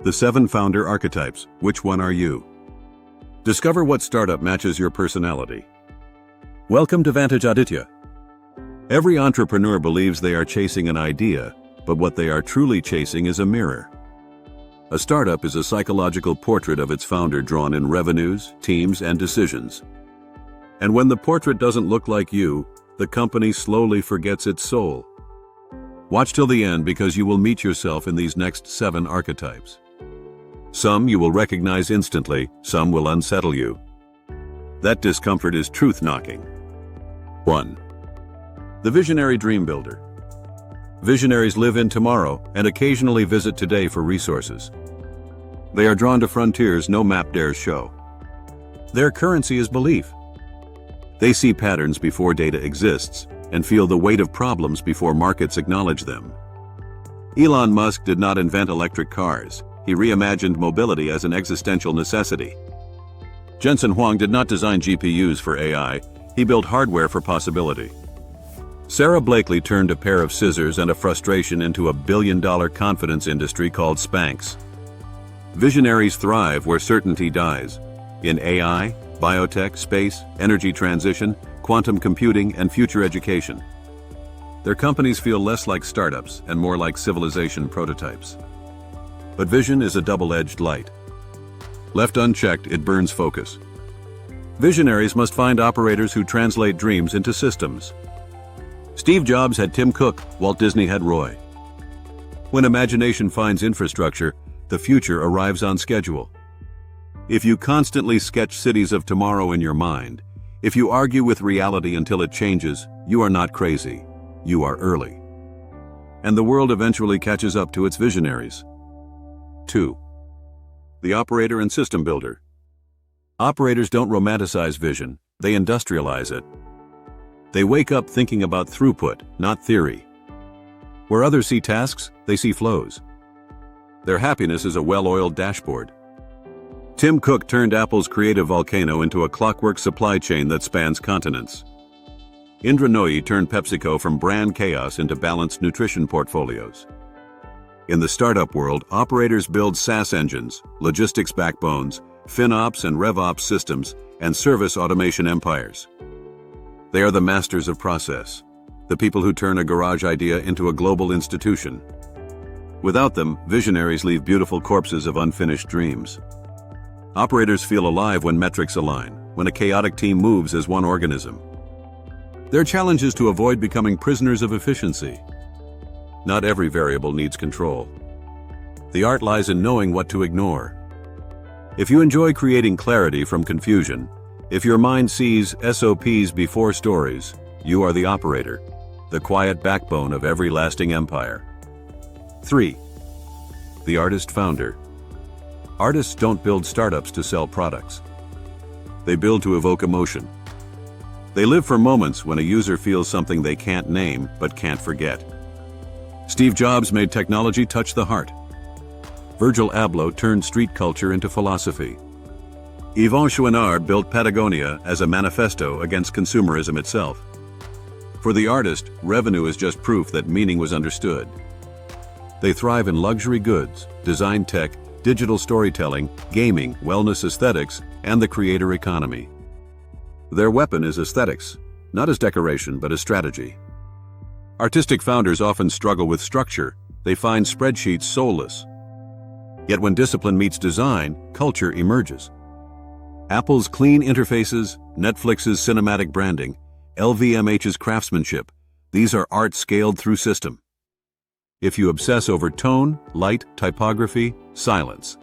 The 7 Founder Archetypes. Which one are you? Discover what startup matches your personality. Welcome to Vantage Aditya. Every entrepreneur believes they are chasing an idea, but what they are truly chasing is a mirror. A startup is a psychological portrait of its founder drawn in revenues, teams, and decisions. And when the portrait doesn't look like you, the company slowly forgets its soul. Watch till the end because you will meet yourself in these next 7 archetypes. Some you will recognize instantly, some will unsettle you. That discomfort is truth knocking. 1. The Visionary Dream Builder. Visionaries live in tomorrow and occasionally visit today for resources. They are drawn to frontiers no map dares show. Their currency is belief. They see patterns before data exists and feel the weight of problems before markets acknowledge them. Elon Musk did not invent electric cars. He reimagined mobility as an existential necessity. Jensen Huang did not design GPUs for AI. He built hardware for possibility. Sarah Blakely turned a pair of scissors and a frustration into a billion-dollar confidence industry called Spanx. Visionaries thrive where certainty dies. In AI, biotech, space, energy transition, quantum computing, and future education. Their companies feel less like startups and more like civilization prototypes. But vision is a double-edged light. Left unchecked, it burns focus. Visionaries must find operators who translate dreams into systems. Steve Jobs had Tim Cook, Walt Disney had Roy. When imagination finds infrastructure, the future arrives on schedule. If you constantly sketch cities of tomorrow in your mind, if you argue with reality until it changes, you are not crazy, you are early. And the world eventually catches up to its visionaries. 2. The Operator and System Builder. Operators don't romanticize vision, they industrialize it. They wake up thinking about throughput, not theory. Where others see tasks, they see flows. Their happiness is a well-oiled dashboard. Tim Cook turned Apple's creative volcano into a clockwork supply chain that spans continents. Indra Nooyi turned PepsiCo from brand chaos into balanced nutrition portfolios. In the startup world, operators build SaaS engines, logistics backbones, FinOps and RevOps systems, and service automation empires. They are the masters of process, the people who turn a garage idea into a global institution. Without them, visionaries leave beautiful corpses of unfinished dreams. Operators feel alive when metrics align, when a chaotic team moves as one organism. Their challenge is to avoid becoming prisoners of efficiency. Not every variable needs control. The art lies in knowing what to ignore. If you enjoy creating clarity from confusion, if your mind sees SOPs before stories, you are the operator, the quiet backbone of every lasting empire. 3. The Artist Founder. Artists don't build startups to sell products. They build to evoke emotion. They live for moments when a user feels something they can't name but can't forget. Steve Jobs made technology touch the heart. Virgil Abloh turned street culture into philosophy. Yvon Chouinard built Patagonia as a manifesto against consumerism itself. For the artist, revenue is just proof that meaning was understood. They thrive in luxury goods, design tech, digital storytelling, gaming, wellness aesthetics, and the creator economy. Their weapon is aesthetics, not as decoration but as strategy. Artistic founders often struggle with structure. They find spreadsheets soulless. Yet when discipline meets design, culture emerges. Apple's clean interfaces, Netflix's cinematic branding, LVMH's craftsmanship, these are art scaled through system. If you obsess over tone, light, typography, silence.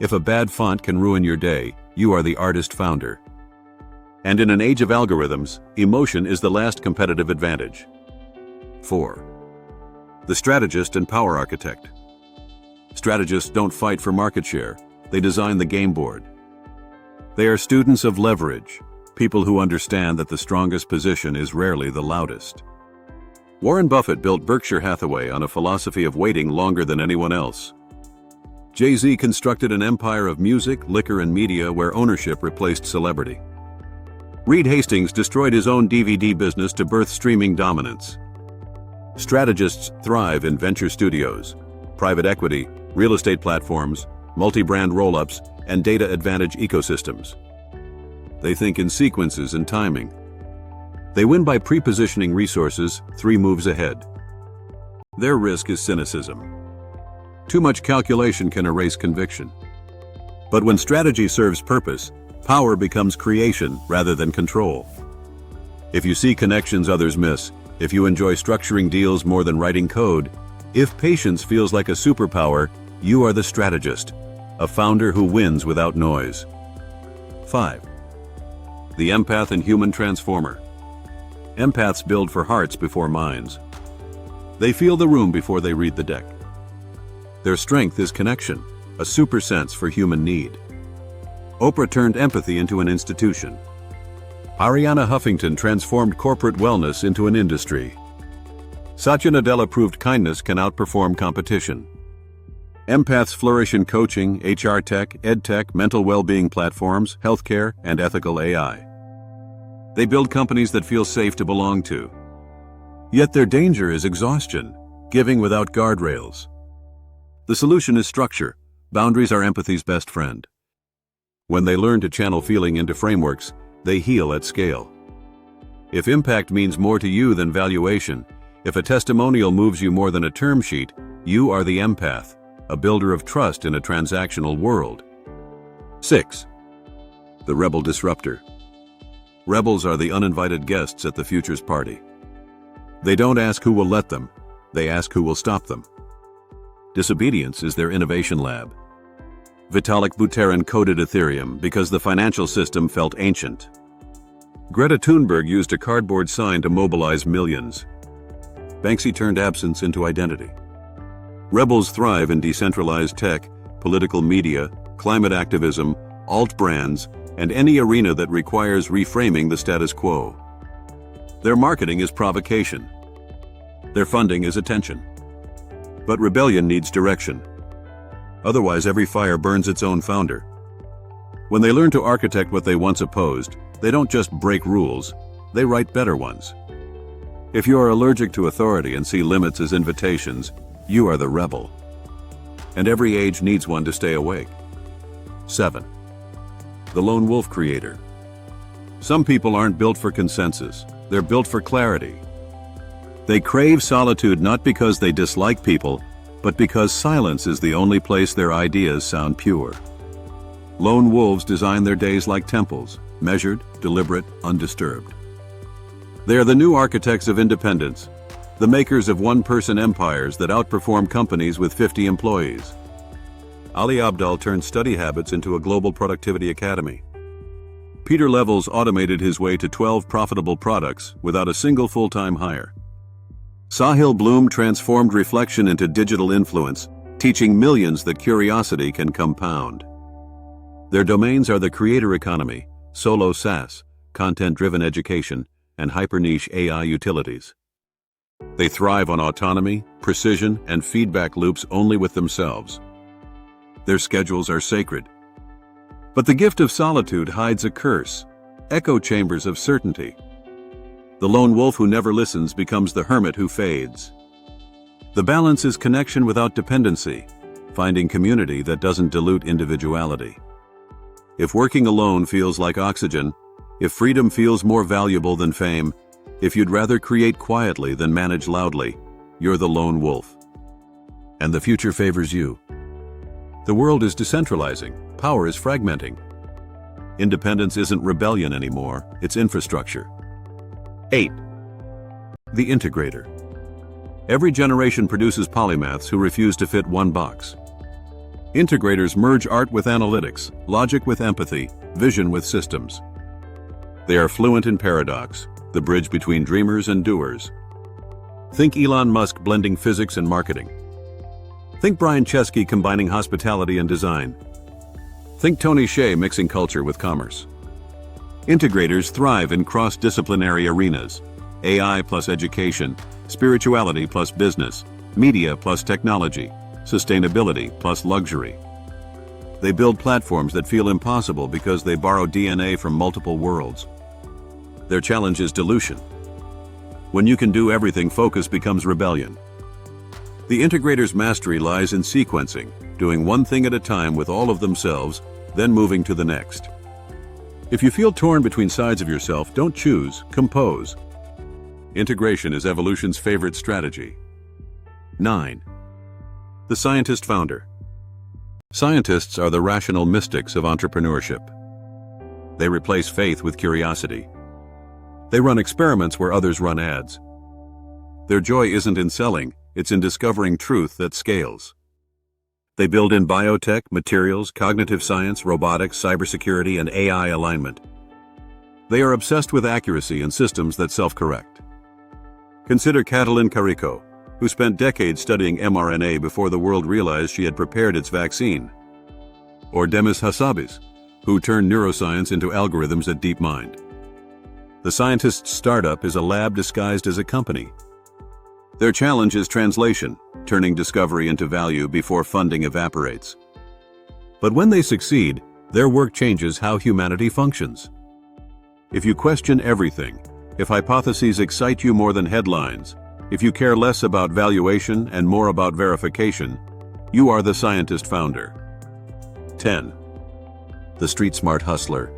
If a bad font can ruin your day, you are the artist founder. And in an age of algorithms, emotion is the last competitive advantage. 4. The Strategist and Power Architect. Strategists don't fight for market share, they design the game board. They are students of leverage, people who understand that the strongest position is rarely the loudest. Warren Buffett built Berkshire Hathaway on a philosophy of waiting longer than anyone else. Jay-Z constructed an empire of music, liquor, and media where ownership replaced celebrity. Reed Hastings destroyed his own DVD business to birth streaming dominance. Strategists thrive in venture studios, private equity, real estate platforms, multi-brand roll-ups, and data advantage ecosystems. They think in sequences and timing. They win by pre-positioning resources 3 moves ahead. Their risk is cynicism. Too much calculation can erase conviction. But when strategy serves purpose, power becomes creation rather than control. If you see connections others miss, if you enjoy structuring deals more than writing code, if patience feels like a superpower, you are the strategist, a founder who wins without noise. 5. The empath and human transformer. Empaths build for hearts before minds. They feel the room before they read the deck. Their strength is connection, a super sense for human need. Oprah turned empathy into an institution. Arianna Huffington transformed corporate wellness into an industry. Satya Nadella proved kindness can outperform competition. Empaths flourish in coaching, HR tech, edtech, mental well-being platforms, healthcare, and ethical AI. They build companies that feel safe to belong to. Yet their danger is exhaustion, giving without guardrails. The solution is structure. Boundaries are empathy's best friend. When they learn to channel feeling into frameworks, they heal at scale. If impact means more to you than valuation, if a testimonial moves you more than a term sheet, you are the empath, a builder of trust in a transactional world. 6. The rebel disruptor. Rebels are the uninvited guests at the future's party. They don't ask who will let them, they ask who will stop them. Disobedience is their innovation lab. Vitalik Buterin coded Ethereum because the financial system felt ancient. Greta Thunberg used a cardboard sign to mobilize millions. Banksy turned absence into identity. Rebels thrive in decentralized tech, political media, climate activism, alt brands, and any arena that requires reframing the status quo. Their marketing is provocation. Their funding is attention. But rebellion needs direction. Otherwise, every fire burns its own founder. When they learn to architect what they once opposed, they don't just break rules, they write better ones. If you are allergic to authority and see limits as invitations, you are the rebel. And every age needs one to stay awake. 7. The lone wolf creator. Some people aren't built for consensus, they're built for clarity. They crave solitude not because they dislike people, but because silence is the only place their ideas sound pure. Lone wolves design their days like temples, measured, deliberate, undisturbed. They are the new architects of independence, the makers of one-person empires that outperform companies with 50 employees. Ali Abdaal turned study habits into a global productivity academy. Peter Levels automated his way to 12 profitable products without a single full-time hire. Sahil Bloom transformed reflection into digital influence, teaching millions that curiosity can compound. Their domains are the creator economy, solo SaaS, content-driven education, and hyper-niche AI utilities. They thrive on autonomy, precision, and feedback loops only with themselves. Their schedules are sacred. But the gift of solitude hides a curse, echo chambers of certainty. The lone wolf who never listens becomes the hermit who fades. The balance is connection without dependency, finding community that doesn't dilute individuality. If working alone feels like oxygen, if freedom feels more valuable than fame, if you'd rather create quietly than manage loudly, you're the lone wolf. And the future favors you. The world is decentralizing, power is fragmenting. Independence isn't rebellion anymore, it's infrastructure. 8. The integrator. Every generation produces polymaths who refuse to fit one box. Integrators merge art with analytics, logic with empathy, vision with systems. They are fluent in paradox, the bridge between dreamers and doers. Think Elon Musk blending physics and marketing. Think Brian Chesky combining hospitality and design. Think Tony Hsieh mixing culture with commerce. Integrators thrive in cross-disciplinary arenas: AI plus education, spirituality plus business, media plus technology, sustainability plus luxury. They build platforms that feel impossible because they borrow DNA from multiple worlds. Their challenge is dilution. When you can do everything, focus becomes rebellion. The integrator's mastery lies in sequencing, doing one thing at a time with all of themselves, then moving to the next. If you feel torn between sides of yourself, don't choose, compose. Integration is evolution's favorite strategy. 9. The scientist founder. Scientists are the rational mystics of entrepreneurship. They replace faith with curiosity. They run experiments where others run ads. Their joy isn't in selling, it's in discovering truth that scales. They build in biotech, materials, cognitive science, robotics, cybersecurity, and AI alignment. They are obsessed with accuracy and systems that self-correct. Consider Catalin Carrico, who spent decades studying mRNA before the world realized she had prepared its vaccine. Or Demis Hassabis, who turned neuroscience into algorithms at DeepMind. The scientist's startup is a lab disguised as a company. Their challenge is translation, turning discovery into value before funding evaporates. But when they succeed, their work changes how humanity functions. If you question everything, if hypotheses excite you more than headlines, if you care less about valuation and more about verification, you are the scientist founder. 10. The street-smart hustler.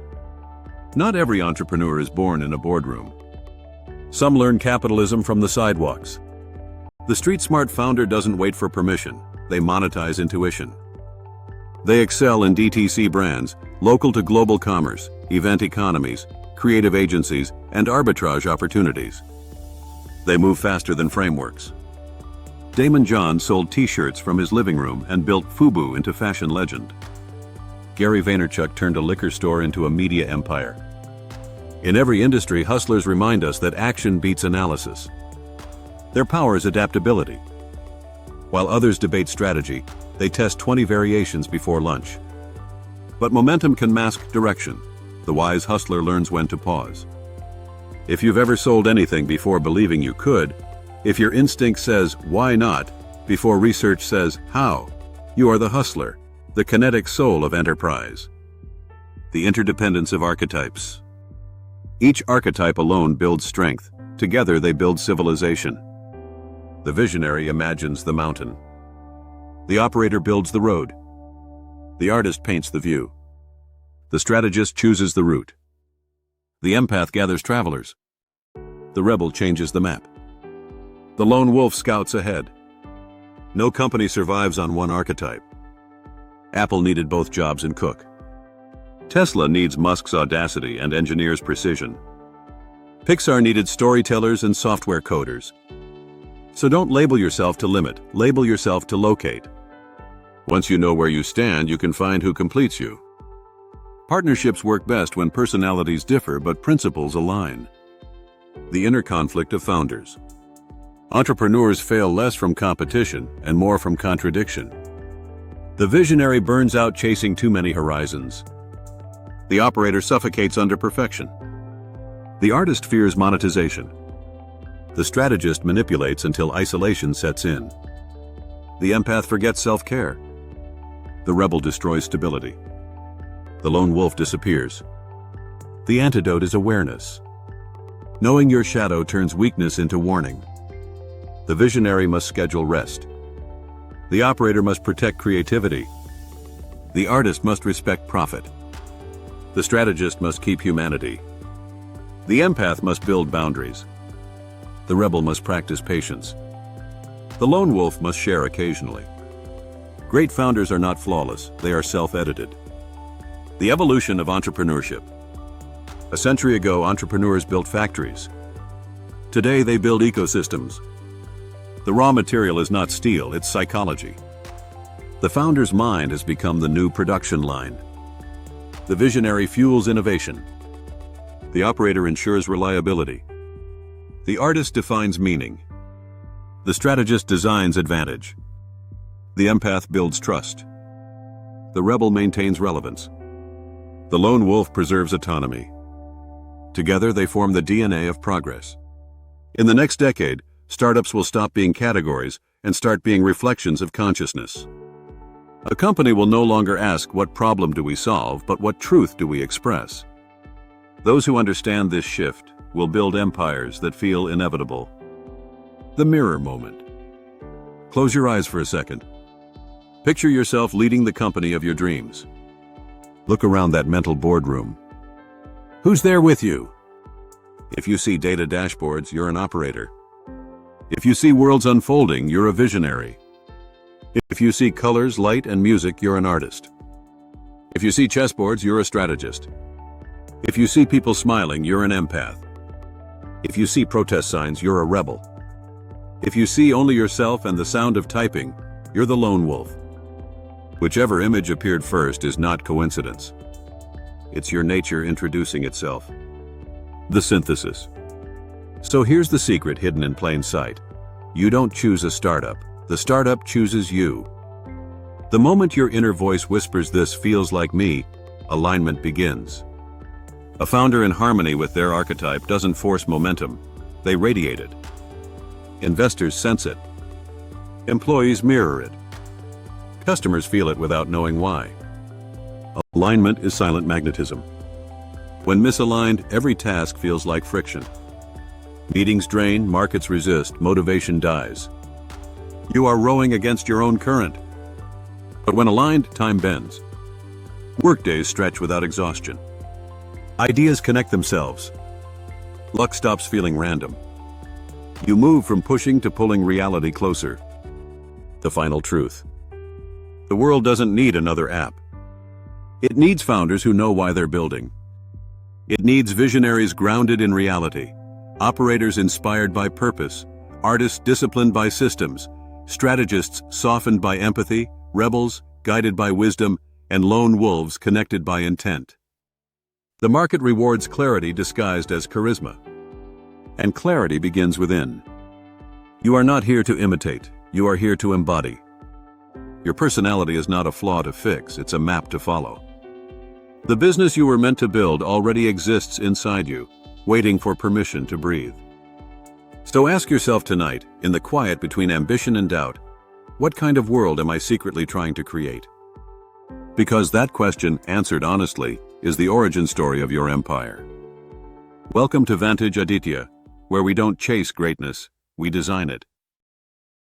Not every entrepreneur is born in a boardroom. Some learn capitalism from the sidewalks. The street-smart founder doesn't wait for permission, they monetize intuition. They excel in DTC brands, local to global commerce, event economies, creative agencies, and arbitrage opportunities. They move faster than frameworks. Damon John sold t-shirts from his living room and built FUBU into fashion legend. Gary Vaynerchuk turned a liquor store into a media empire. In every industry, hustlers remind us that action beats analysis. Their power is adaptability. While others debate strategy, they test 20 variations before lunch. But momentum can mask direction. The wise hustler learns when to pause. If you've ever sold anything before believing you could, if your instinct says, "Why not?" before research says, "How?" you are the hustler, the kinetic soul of enterprise. The interdependence of archetypes. Each archetype alone builds strength. Together they build civilization. The visionary imagines the mountain. The operator builds the road. The artist paints the view. The strategist chooses the route. The empath gathers travelers. The rebel changes the map. The lone wolf scouts ahead. No company survives on one archetype. Apple needed both Jobs and Cook. Tesla needs Musk's audacity and engineers' precision. Pixar needed storytellers and software coders. So don't label yourself to limit, label yourself to locate. Once you know where you stand, you can find who completes you. Partnerships work best when personalities differ but principles align. The inner conflict of founders. Entrepreneurs fail less from competition and more from contradiction. The visionary burns out chasing too many horizons. The operator suffocates under perfection. The artist fears monetization. The strategist manipulates until isolation sets in. The empath forgets self-care. The rebel destroys stability. The lone wolf disappears. The antidote is awareness. Knowing your shadow turns weakness into warning. The visionary must schedule rest. The operator must protect creativity. The artist must respect profit. The strategist must keep humanity. The empath must build boundaries. The rebel must practice patience. The lone wolf must share occasionally. Great founders are not flawless, they are self-edited. The evolution of entrepreneurship. A century ago, entrepreneurs built factories. Today, they build ecosystems. The raw material is not steel, it's psychology. The founder's mind has become the new production line. The visionary fuels innovation. The operator ensures reliability. The artist defines meaning. The strategist designs advantage. The empath builds trust. The rebel maintains relevance. The lone wolf preserves autonomy. Together they form the DNA of progress. In the next decade, startups will stop being categories and start being reflections of consciousness. A company will no longer ask, what problem do we solve, but what truth do we express? Those who understand this shift will build empires that feel inevitable. The mirror moment. Close your eyes for a second. Picture yourself leading the company of your dreams. Look around that mental boardroom. Who's there with you? If you see data dashboards, you're an operator. If you see worlds unfolding, you're a visionary. If you see colors, light, and music, you're an artist. If you see chessboards, you're a strategist. If you see people smiling, you're an empath. If you see protest signs, you're a rebel. If you see only yourself and the sound of typing, you're the lone wolf. Whichever image appeared first is not coincidence. It's your nature introducing itself. The synthesis. So here's the secret hidden in plain sight. You don't choose a startup. The startup chooses you. The moment your inner voice whispers "this feels like me," alignment begins. A founder in harmony with their archetype doesn't force momentum, they radiate it. Investors sense it. Employees mirror it. Customers feel it without knowing why. Alignment is silent magnetism. When misaligned, every task feels like friction. Meetings drain, markets resist, motivation dies. You are rowing against your own current. But when aligned, time bends. Workdays stretch without exhaustion. Ideas connect themselves. Luck stops feeling random. You move from pushing to pulling reality closer. The final truth. The world doesn't need another app. It needs founders who know why they're building. It needs visionaries grounded in reality, operators inspired by purpose, artists disciplined by systems, strategists softened by empathy, rebels guided by wisdom, and lone wolves connected by intent. The market rewards clarity disguised as charisma. And clarity begins within. You are not here to imitate, you are here to embody. Your personality is not a flaw to fix, it's a map to follow. The business you were meant to build already exists inside you, waiting for permission to breathe. So ask yourself tonight, in the quiet between ambition and doubt, what kind of world am I secretly trying to create? Because that question, answered honestly, is the origin story of your empire. Welcome to Vantage Aditya, where we don't chase greatness, we design it.